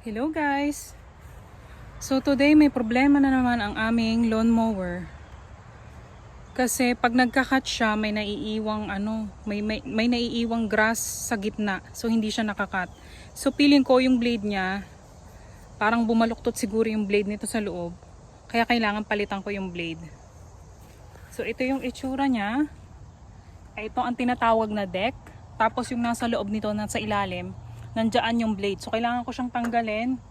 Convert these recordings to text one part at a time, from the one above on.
Hello guys! So today may problema na naman ang aming lawnmower. Kasi pag nagka-cut siya, may naiiwang may naiiwang grass sa gitna. So hindi siya nakakat. So feeling ko yung blade niya, parang bumaluktot siguro yung blade nito sa loob. Kaya kailangan palitan ko yung blade. So ito yung itsura niya. Ito ang tinatawag na deck. Tapos yung nasa loob nito, nasa ilalim, nandiyan yung blade. So kailangan ko siyang tanggalin.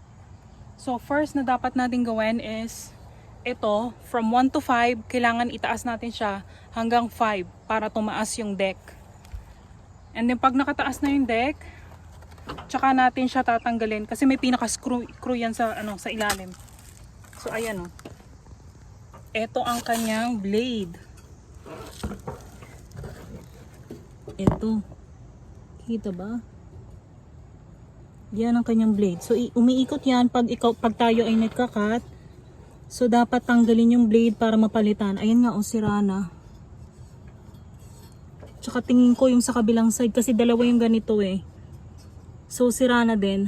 So first na dapat natin gawin is ito, from 1 to 5, kailangan itaas natin siya hanggang 5 para tumaas yung deck. And then pag nakataas na yung deck, tsaka natin siya tatanggalin kasi may pinaka-screw yan sa sa ilalim. So ayan oh. Ito ang kanyang blade. Ito. Kita ba? Yan ang kanyang blade. So umiikot yan pag tayo ay nagka-cut. So dapat tanggalin yung blade para mapalitan. Ayan nga oh, sira na. Tsaka tingin ko yung sa kabilang side kasi dalawa yung ganito eh. So sira na din.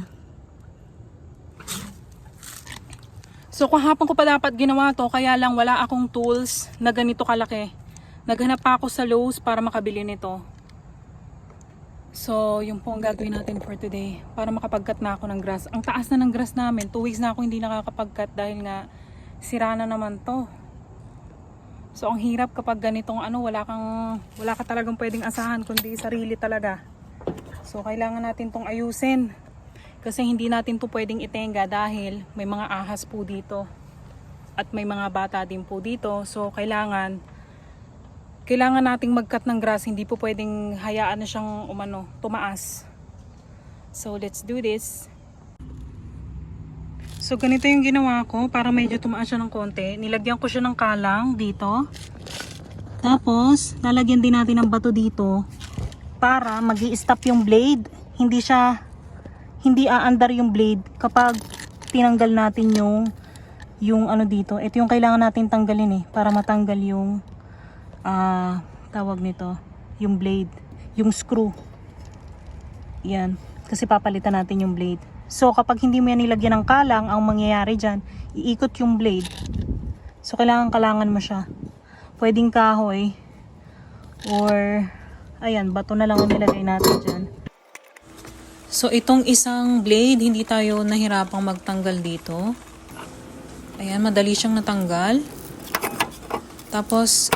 So kahapon ko pa dapat ginawa to, kaya lang wala akong tools na ganito kalaki. Naghanap pa ako sa Lowe's para makabili nito. So, yun po ang gagawin natin for today para makapag-cut na ako ng grass. Ang taas na ng grass namin. 2 weeks na ako hindi nakakapag-cut dahil nga sira na naman to. So, ang hirap kapag ganitong wala ka talagang pwedeng asahan kundi sarili talaga. So, kailangan natin tong ayusin. Kasi hindi natin to pwedeng itenga dahil may mga ahas po dito. At may mga bata din po dito. So, kailangan nating mag-cut ng grass, hindi po pwedeng hayaan na siyang tumaas. So let's do this. So ganito yung ginawa ko para medyo tumaas siya ng konti. Nilagyan ko siya ng kalang dito. Tapos lalagyan din natin ng bato dito para magi-stop yung blade. Hindi aandar yung blade kapag tinanggal natin yung dito. Ito yung kailangan natin tanggalin para matanggal yung tawag nito, yung blade, yung screw. Yan, kasi papalitan natin yung blade. So kapag hindi mo yan nilagyan ng kalang, ang mangyayari dyan, iikot yung blade. So kalangan mo siya. Pwedeng kahoy or ayan, bato na lang ang nilagay natin dyan. So itong isang blade, hindi tayo nahirapang magtanggal dito. Ayan, madali siyang natanggal. Tapos,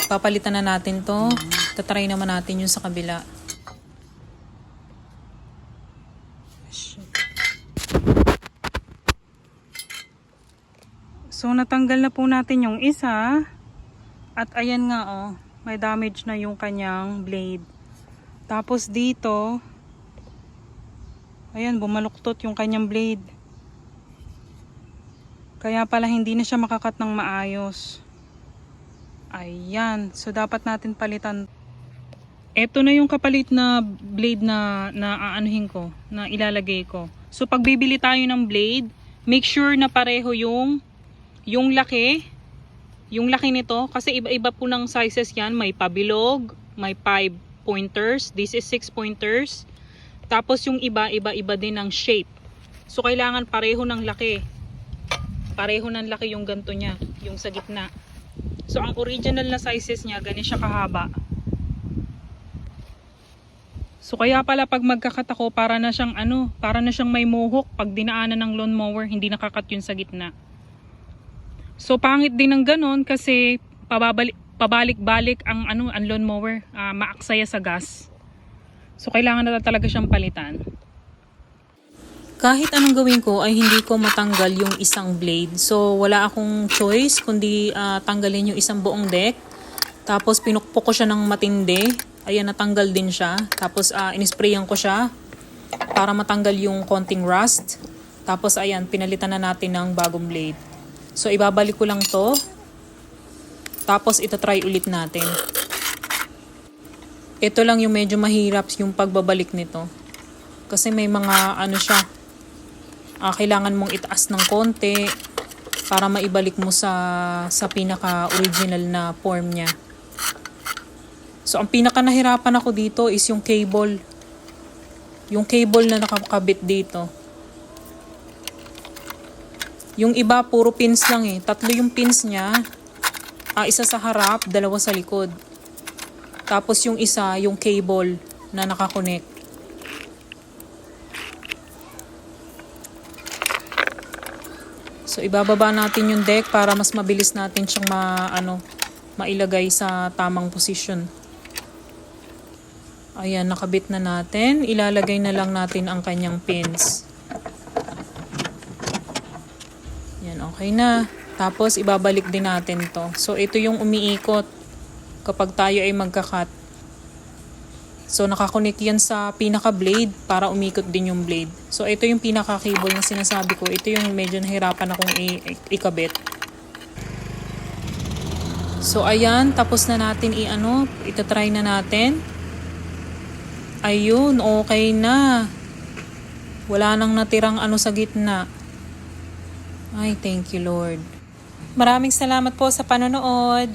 papalitan na natin to. Tatry naman natin yung sa kabila. So, natanggal na po natin yung isa. At ayan nga oh, may damage na yung kanyang blade. Tapos dito, ayan, bumaluktot yung kanyang blade. Kaya pala hindi na siya makakat ng maayos. Ayan. So dapat natin palitan. Ito na yung kapalit na blade na aanuhin ko, na ilalagay ko. So pag bibili tayo ng blade, make sure na pareho yung laki. Yung laki nito kasi iba-iba po ng sizes yan. May pabilog, may 5 pointers. This is 6 pointers. Tapos yung iba-iba din ng shape. So kailangan pareho ng laki. Pareho ng laki yung ganto niya, yung sa gitna. So ang original na sizes niya, ganito siya kahaba. So kaya pala pag magkakat ako, para na siyang may mohawk pag dinaanan ng lawnmower, hindi nakakat yun sa gitna. So pangit din ng ganon kasi pabalik-balik ang lawnmower, maaksaya sa gas. So kailangan na talaga siyang palitan. Kahit anong gawin ko ay hindi ko matanggal yung isang blade. So wala akong choice kundi tanggalin yung isang buong deck. Tapos pinukpok ko siya ng matindi. Ayan, natanggal din siya. Tapos inisprayan ko siya para matanggal yung konting rust. Tapos ayan, pinalitan na natin ng bagong blade. So ibabalik ko lang to. Tapos itatry ulit natin. Ito lang yung medyo mahirap yung pagbabalik nito. Kasi may mga siya. Kailangan mong itaas ng konti para maibalik mo sa pinaka-original na form niya. So, ang pinaka-nahirapan ako dito is yung cable. Yung cable na nakakabit dito. Yung iba, puro pins lang eh. 3 yung pins niya. Isa sa harap, 2 sa likod. Tapos yung isa, yung cable na nakakonect. So, ibababa natin yung deck para mas mabilis natin siyang mailagay sa tamang posisyon. Ayan, nakabit na natin. Ilalagay na lang natin ang kanyang pins. Yan, okay na. Tapos, ibabalik din natin to. So, ito yung umiikot kapag tayo ay magka-cut. So, nakakonect yan sa pinaka-blade para umikot din yung blade. So, ito yung pinaka-cable na sinasabi ko. Ito yung medyo nahirapan akong ikabit. So, ayan. Tapos na natin itatry na natin. Ayun, okay na. Wala nang natirang sa gitna. Ay, thank you, Lord. Maraming salamat po sa panonood.